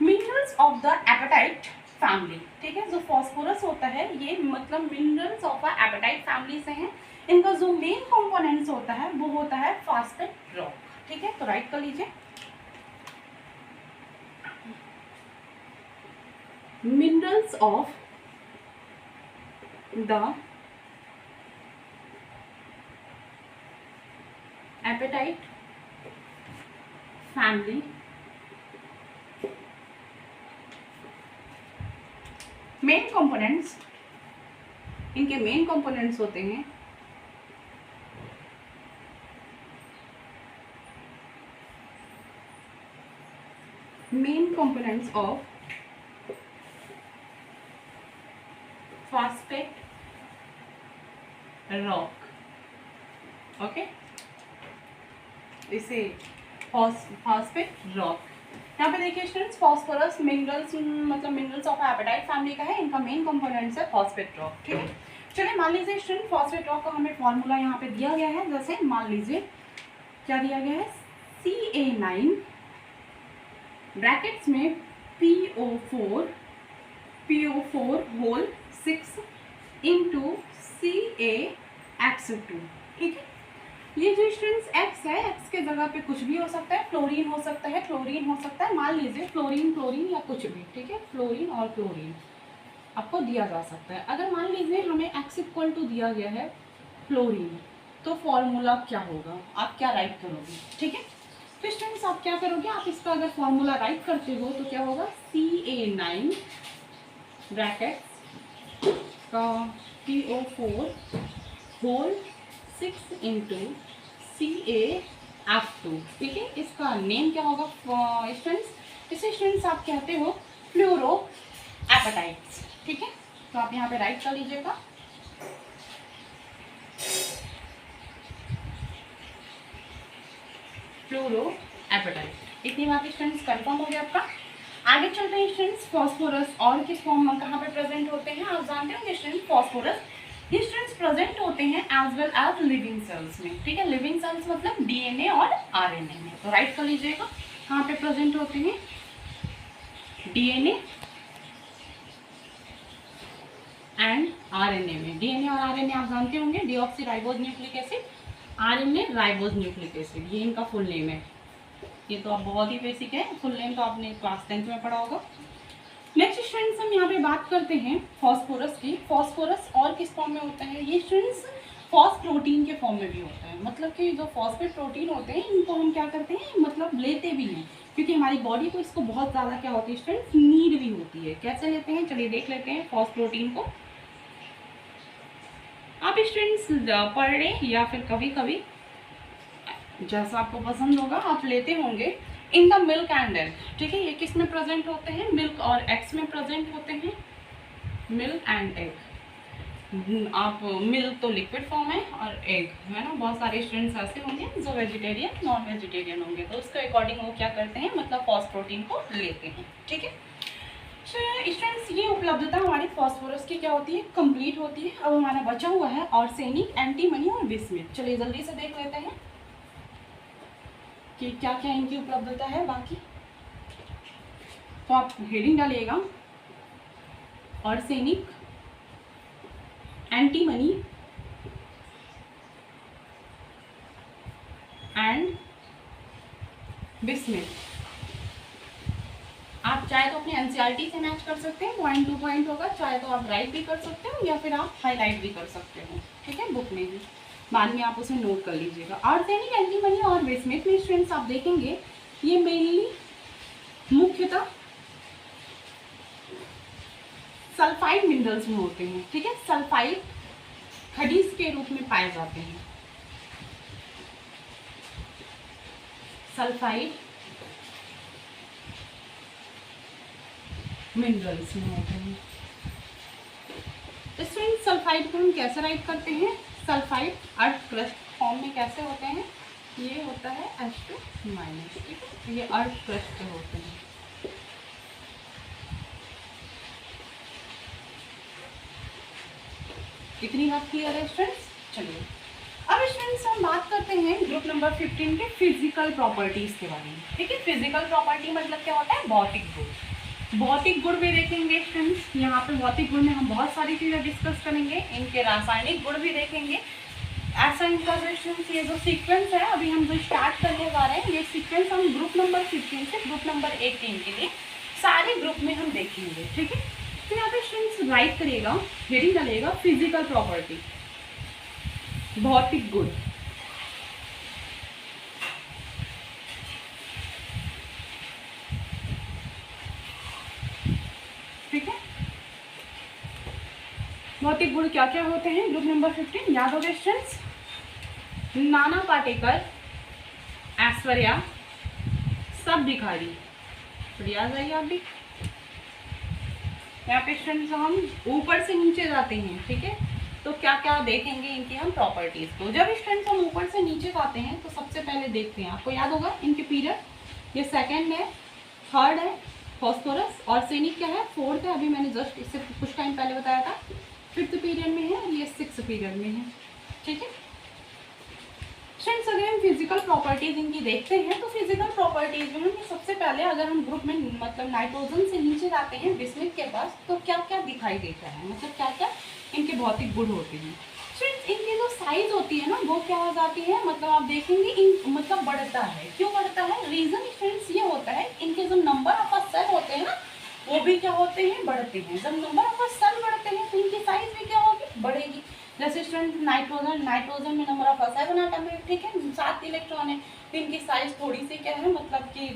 minerals of the apatite family. ठीक है, जो फॉस्फोरस होता है ये मतलब minerals of the apatite family से हैं। इनका जो मेन कंपोनेंट्स होता है वो होता है फॉस्फेट रॉक। ठीक है, तो राइट कर लीजिए, minerals of the apatite family main components, इनके मेन कंपोनेंट्स होते हैं main components of phosphate rock. Okay, इसे फॉस्फेट रॉक। यहाँ पे देखिए स्टूडेंट्स, फॉस्फोरस मिनरल्स मतलब मिनरल्स ऑफ एपेटाइट फैमिली का है, इनका मेन कंपोनेंट्स है फॉस्फेट रॉक। ठीक है, चलिए मान लीजिए स्टूडेंट फॉस्फेट रॉक का हमें फॉर्मूला यहाँ पे दिया गया है। जैसे मान लीजिए क्या दिया गया है, Ca9 ब्रैकेट्स में PO4 होल 6 इंटू CaX2। ठीक है, ये जो स्टूडेंट्स X है, X के जगह पे कुछ भी हो सकता है, फ्लोरीन हो सकता है, क्लोरीन हो सकता है, मान लीजिए फ्लोरीन या कुछ भी। ठीक है, फ्लोरीन और क्लोरीन आपको दिया जा सकता है। अगर मान लीजिए हमें X इक्वल टू दिया गया है फ्लोरीन, तो फॉर्मूला क्या होगा, आप क्या राइट करोगे। ठीक है, तो स्टूडेंट्स आप क्या करोगे, आप इसका अगर फॉर्मूला राइट करते हो तो क्या होगा, Ca9 ब्रैकेट का PO4 होल 6 इंटू CaF2। ठीक है, इसका नेम क्या होगा स्टूडेंट्स, इसे स्टूडेंट्स आप कहते हो फ्लोरो एपेटाइट्स। ठीक है, तो आप यहाँ पे राइट कर लीजिएगा, फ्लोरो एपेटाइट। इतनी बात स्टूडेंट्स कंफर्म हो गया आपका। आगे चलते हैं स्टूडेंट्स, फॉस्फोरस और किस फॉर्म में कहाँ पे प्रेजेंट होते हैं। आप जानते होंगे स्टूडेंट्स फॉस्फोरस ये स्टूडेंट्स प्रेजेंट होते हैं as well as living cells में। ठीक है, लिविंग सेल्स मतलब DNA और RNA में। तो राइट कर लीजिएगा, कहाँ पे प्रेजेंट होते हैं, DNA एंड RNA में। DNA और RNA आप जानते होंगे, deoxyribose nucleic acid, RNA ribose nucleic acid, ये इनका फुल नेम है। ये तो आप बहुत ही बेसिक है, फुल नेम तो आपने क्लास 10th में पढ़ा होगा। नेक्स्ट स्टूडेंट्स हम यहाँ पे बात करते हैं फॉस्फोरस की। फॉस्फोरस और किस फॉर्म में होता है, ये स्टूडेंट्स फॉस्प्रोटीन के फॉर्म में भी होता है। मतलब कि जो फॉस्फेट प्रोटीन होते हैं इनको हम क्या करते हैं, मतलब लेते भी हैं, क्योंकि हमारी बॉडी को इसको बहुत ज़्यादा क्या होती है स्टूडेंट्स, नीड भी होती है। कैसे लेते हैं, चलिए देख लेते हैं फॉस्प्रोटीन को। आप स्टूडेंट्स पढ़ रहे या फिर कभी कभी जैसा आपको पसंद होगा आप लेते होंगे in the milk and egg. ठीक है, ये किस में प्रेजेंट होते हैं, मिल्क और एग्स में प्रेजेंट होते हैं, मिल्क एंड एग। आप मिल्क तो लिक्विड फॉर्म है और एग है ना, बहुत सारे स्टूडेंट्स ऐसे होंगे जो वेजिटेरियन नॉन वेजिटेरियन होंगे, तो उसके अकॉर्डिंग वो क्या करते हैं, मतलब फॉस्फोटीन को लेते हैं। ठीक है स्टूडेंट्स, ये उपलब्धता हमारी फॉस्फोरस की क्या होती है, कंप्लीट होती है। अब हमारा बचा हुआ है आर्सेनिक, एंटीमनी और बिस्मुथ। चलिए जल्दी से देख लेते हैं कि क्या क्या इनकी उपलब्धता है बाकी। तो आप हेडिंग डालिएगा, आर्सेनिक, एंटीमनी एंड बिस्मुथ। आप चाहे तो अपने एनसीईआरटी से मैच कर सकते हैं, पॉइंट टू पॉइंट होगा, चाहे तो आप राइट भी कर सकते हो या फिर आप हाईलाइट भी कर सकते हो। ठीक है, बुक में भी बाद में आप उसे नोट कर लीजिएगा। आर्सेनिक, एंटीमनी और बिस्मुथ में स्टूडेंट्स आप देखेंगे ये मेनली मुख्यतः सल्फाइड मिनरल्स में होते हैं, ठीक है। सल्फाइड खनिज के रूप में पाए जाते हैं, सल्फाइड मिनरल्स में होते हैं। इसमें सल्फाइड को हम कैसे राइट करते हैं? सल्फाइड अर्थ क्रस्ट फॉर्म में कैसे होते हैं? ये होता है H2-, ठीक है, ये अर्थ क्रस्ट के होते हैं। इतनी बात क्लियर है स्टूडेंट्स? चलिए अब स्टूडेंट्स हम बात करते हैं ग्रुप नंबर 15 के फिजिकल प्रॉपर्टीज के बारे में, ठीक है। फिजिकल प्रॉपर्टी मतलब क्या होता है? भौतिक गुण। भौतिक गुण भी देखेंगे स्टूडेंट्स, यहाँ पे भौतिक गुण में हम बहुत सारी चीजें डिस्कस करेंगे, इनके रासायनिक गुण भी देखेंगे। ऐसा इनका स्टूडेंट्स ये जो सीक्वेंस है अभी हम जो स्टार्ट करने जा रहे हैं, ये सीक्वेंस हम ग्रुप नंबर 15 से ग्रुप नंबर 18 के लिए सारे ग्रुप में हम देखेंगे, ठीक है। तो यहाँ पे स्टूडेंट्स राइट करेगा, हेडिंग डालेगा फिजिकल प्रॉपर्टी, भौतिक गुण। ठीक है, भौतिक गुण क्या क्या होते हैं? ग्रुप नंबर 15 याद हो गए स्टूडेंट्स? नाना पाटेकर, ऐश्वर्या, सब भिखारी, याद आइए आप भी। यहाँ पे स्टूडेंट्स हम ऊपर से नीचे जाते हैं, ठीक है, तो क्या क्या देखेंगे इनकी हम प्रॉपर्टीज को। जब स्टूडेंट्स हम ऊपर से नीचे जाते हैं तो सबसे पहले देखते हैं, आपको याद होगा इनके पीरियड, ये सेकंड है, थर्ड है फॉस्फोरस, और सैनिक क्या है? फोर्थ है, अभी मैंने जस्ट इससे कुछ टाइम पहले बताया था, फिफ्थ पीरियड में है, और ये सिक्स्थ पीरियड में है, ठीक है। स्टूडेंट्स अगर हम फिजिकल प्रॉपर्टीज इनकी देखते हैं तो फिजिकल प्रॉपर्टीज में हम सबसे पहले अगर हम ग्रुप में मतलब नाइट्रोजन से नीचे जाते हैं बिस्मिथ के पास, तो क्या क्या दिखाई देता है, मतलब क्या क्या इनके भौतिक गुण होते हैं। स्टूडेंट्स इनकी जो साइज होती है ना वो क्या हो जाती है, मतलब आप देखेंगे इन मतलब बढ़ता है। क्यों बढ़ता है? रीजन स्टूडेंट्स ये होता है, इनके जो नंबर ऑफ सेल होते हैं ना वो भी क्या होते हैं? बढ़ते हैं। जब नंबर ऑफ सेल बढ़ते हैं तो इनकी साइज भी क्या होगी? बढ़ेगी। जैसे स्टूडेंट नाइट्रोजन में नंबर ऑफ 7 एटम है, ठीक है, 7 इलेक्ट्रॉन है, तो इनकी साइज थोड़ी सी क्या है, मतलब कि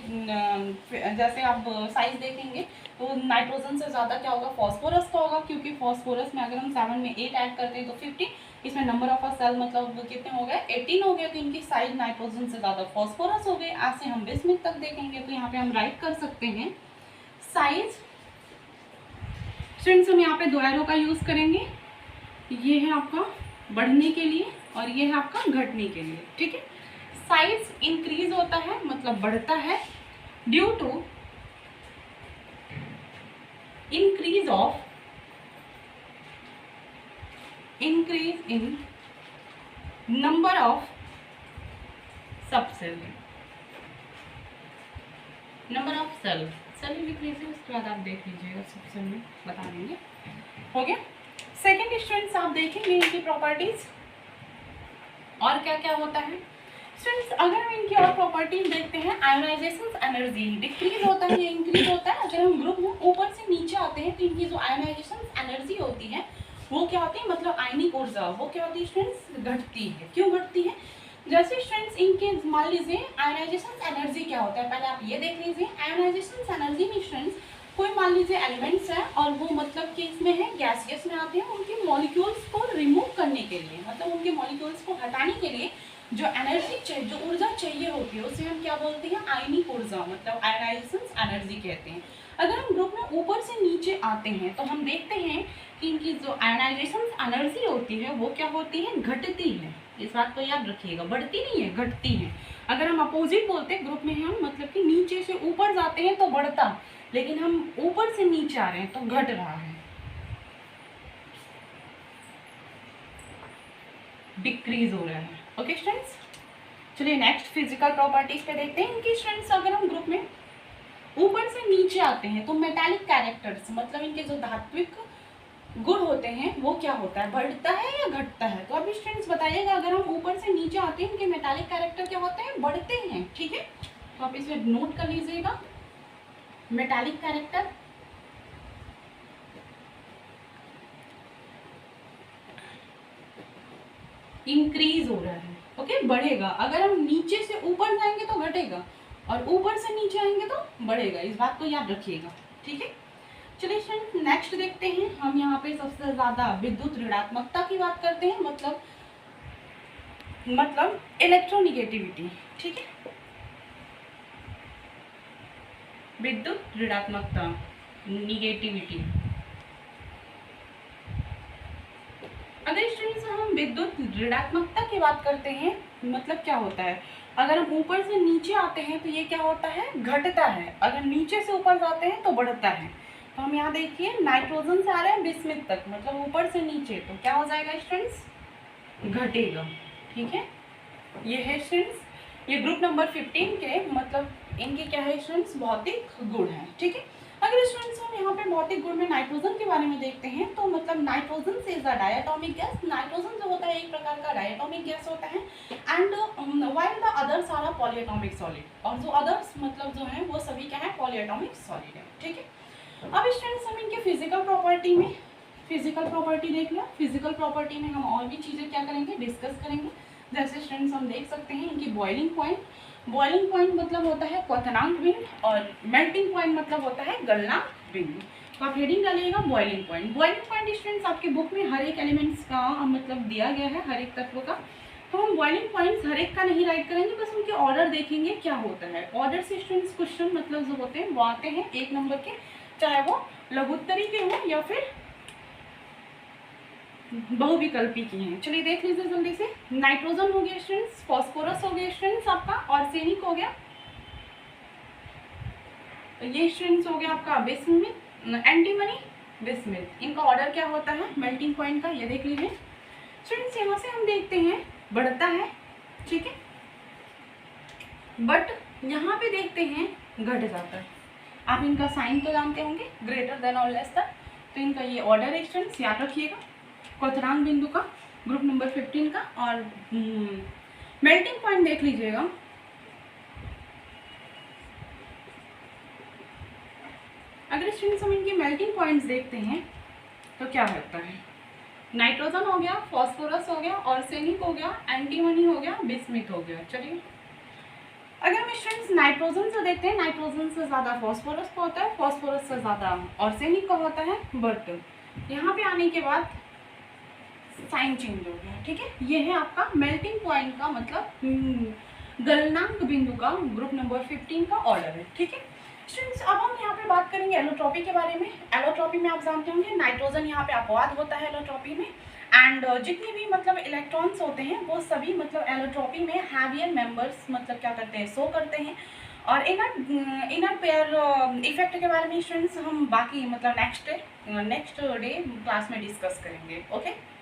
जैसे आप साइज देखेंगे तो नाइट्रोजन से ज़्यादा क्या होगा? फॉस्फोरस का होगा, क्योंकि फॉस्फोरस में अगर हम 7 में 8 ऐड करते हैं तो 50, इसमें नंबर ऑफ सेल मतलब कितने हो गए? 18 हो गए, तो इनकी साइज नाइट्रोजन से ज़्यादा फॉस्फोरस हो गई। ऐसे हम बिस्मिथ तक देखेंगे तो यहाँ पे हम राइट कर सकते हैं साइज। स्टूडेंट्स हम यहाँ पे दो एरो का यूज़ करेंगे, ये है आपका बढ़ने के लिए और ये है आपका घटने के लिए, ठीक है। साइज इंक्रीज होता है मतलब बढ़ता है due to increase in number of subcell, number of cell लिख लीजिए, उसके बाद आप देख लीजिएगा सबसेल में बता देंगे। हो गया। सेकेंड स्टूडेंट्स आप देखेंगे इनकी प्रॉपर्टीज और क्या क्या होता है। स्टूडेंट्स अगर हम इनकी और प्रॉपर्टीज देखते हैं, आयोनाइजेशन एनर्जी डिक्रीज होता है या इंक्रीज होता है। अगर हम ग्रुप में ऊपर से नीचे आते हैं तो इनकी जो आयोनाइजेशन एनर्जी होती है वो क्या होती है, मतलब आयनिक ऊर्जा वो क्या होती है स्टूडेंट्स? घटती है। क्यों घटती है? जैसे स्टूडेंट्स इनके मान लीजिए आयोनाइजेशन एनर्जी क्या होता है, पहले आप ये देख लीजिए। आयोनाइजेशन एनर्जी में स्टूडेंट्स कोई मान लीजिए एलिमेंट्स है और वो मतलब कि इसमें है गैसियस में आते हैं, उनके मॉलिक्यूल्स को रिमूव करने के लिए, मतलब उनके मॉलिक्यूल्स को हटाने के लिए जो एनर्जी चाहिए, जो ऊर्जा चाहिए होती है उसे हम क्या बोलते हैं? आयनिक ऊर्जा, मतलब आयोनाइजेशन एनर्जी कहते हैं। अगर हम ग्रुप में ऊपर से नीचे आते हैं तो हम देखते हैं कि इनकी जो आयोनाइजेशन एनर्जी होती है वो क्या होती है? घटती है। इस बात को याद रखिएगा, बढ़ती नहीं है, घटती है। अगर हम अपोजिट बोलते हैं ग्रुप में हम मतलब कि नीचे से ऊपर जाते हैं तो बढ़ता, लेकिन हम ऊपर से नीचे आ रहे हैं तो घट रहा है, डिक्रीज हो रहा है। ओके स्टूडेंट्स, चलिए नेक्स्ट फिजिकल प्रॉपर्टीज पे देखते हैं इनकी। स्टूडेंट्स अगर हम ग्रुप में ऊपर से नीचे आते हैं तो मेटालिक कैरेक्टर्स मतलब इनके जो धात्विक गुण होते हैं वो क्या होता है? बढ़ता है या घटता है? तो अभी स्टूडेंट्स बताइएगा, अगर हम ऊपर से नीचे आते हैं इनके मेटालिक कैरेक्टर क्या होते हैं? बढ़ते हैं, ठीक है। तो आप इसे नोट कर लीजिएगा, मेटालिक कैरेक्टर इंक्रीज हो रहा है, ओके, बढ़ेगा। अगर हम नीचे से ऊपर जाएंगे तो घटेगा और ऊपर से नीचे आएंगे तो बढ़ेगा। इस बात को याद रखिएगा, ठीक है। चलिए फ्रेंड्स नेक्स्ट देखते हैं। हम यहाँ पे सबसे ज्यादा विद्युत ऋणात्मकता की बात करते हैं, मतलब इलेक्ट्रोनिगेटिविटी। ठीक है, विद्युत ऋणात्मकता, निगेटिविटी। अगर स्टूडेंट्स हम विद्युत ऋणात्मकता की बात करते हैं, मतलब क्या होता है, अगर हम ऊपर से नीचे आते हैं तो ये क्या होता है, घटता है। अगर नीचे से ऊपर जाते हैं तो बढ़ता है। तो हम यहाँ देखिए नाइट्रोजन से आ रहे हैं बिस्मिथ तक, मतलब ऊपर से नीचे, तो क्या हो जाएगा स्टूडेंट्स, घटेगा। ठीक है, ये है स्टूडेंट्स, ये ग्रुप नंबर 15 के मतलब इनके क्या है स्टूडेंट्स, भौतिक गुण है। ठीक है, अगर स्टूडेंट्स हम यहाँ पे भौतिक गुण में नाइट्रोजन के बारे में देखते हैं तो मतलब नाइट्रोजन से is a diatomic gas. Nitrogen जो होता है एक प्रकार का डायटोमिक गैस होता है, and while the others are a polyatomic solid, और जो अदर्स मतलब जो है वो सभी क्या है, पॉलीएटॉमिक सॉलिड है। ठीक है, अब स्टूडेंट्स हम इनके फिजिकल प्रॉपर्टी में, फिजिकल प्रॉपर्टी देख लिया। फिजिकल प्रॉपर्टी में हम और भी चीजें क्या करेंगे, डिस्कस करेंगे। जैसे स्टूडेंट्स हम देख सकते हैं इनकी बॉइलिंग पॉइंट, बॉइलिंग पॉइंट मतलब होता है क्वथनांक बिंदु, और मेल्टिंग पॉइंट मतलब होता है गलनांक बिंदु। तो आप हेडिंग डालिएगा boiling point. Boiling point students आपके बुक में हर एक एलिमेंट्स का मतलब दिया गया है, हर एक तत्व का। तो हम बॉइलिंग पॉइंट्स हर एक का नहीं राइट करेंगे, बस उनके ऑर्डर देखेंगे क्या होता है। ऑर्डर से स्टूडेंट्स क्वेश्चन मतलब जो होते हैं वो आते हैं 1 नंबर के, चाहे वो लघुत्तरी के हो या फिर बहुविकल्पी की हैं। चलिए देख लीजिए जल्दी से। नाइट्रोजन हो गया स्टूडेंट्स, फास्फोरस हो गया स्टूडेंट्स आपका, आर्सेनिक हो गया, ये स्टूडेंट्स हो गया आपका बिस्मिथ, एंटीमनी, बिस्मिथ। इनका ऑर्डर क्या होता है मेल्टिंग पॉइंट का, ये देख लीजिए स्टूडेंट्स। यहाँ से हम देखते हैं बढ़ता है, ठीक है, बट यहाँ पे देखते हैं घट जाता है। आप इनका साइन तो जानते होंगे, ग्रेटर देन और लेस देन। तो इनका ये ऑर्डर है स्टूडेंट्स, याद रखिएगा। क्वथनांक बिंदु का ग्रुप नंबर 15 का, और मेल्टिंग पॉइंट देख लीजिएगा। अगर स्टूडेंट्स हम इनके मेल्टिंग पॉइंट्स देखते हैं तो क्या होता है, नाइट्रोजन हो गया, फास्फोरस हो गया, आर्सेनिक हो गया, एंटीमनी हो गया, बिस्मिथ हो गया। चलिए अगर हम स्टूडेंट्स नाइट्रोजन से देखते हैं, नाइट्रोजन से ज़्यादा फास्फोरस का होता है, फास्फोरस से ज़्यादा आर्सेनिक का होता है, बट यहाँ पे आने के बाद साइन चेंज हो गया। ठीक है, ये है आपका मेल्टिंग पॉइंट का मतलब गलनांक बिंदु का ग्रुप नंबर 15 का ऑर्डर है। ठीक है स्टूडेंट्स, अब हम यहाँ पे बात करेंगे एलोट्रॉपी के बारे में। एलोट्रॉपी में आप जानते होंगे नाइट्रोजन यहाँ पे अपवाद होता है एलोट्रॉपी में, एंड जितने भी मतलब इलेक्ट्रॉन्स होते हैं वो सभी मतलब एलोट्रॉपी में हैवियर मेंबर्स मतलब क्या करते हैं, शो करते हैं। और इनर पेयर इफेक्ट के बारे में स्टूडेंट्स हम बाकी मतलब नेक्स्ट डे क्लास में डिस्कस करेंगे। ओके।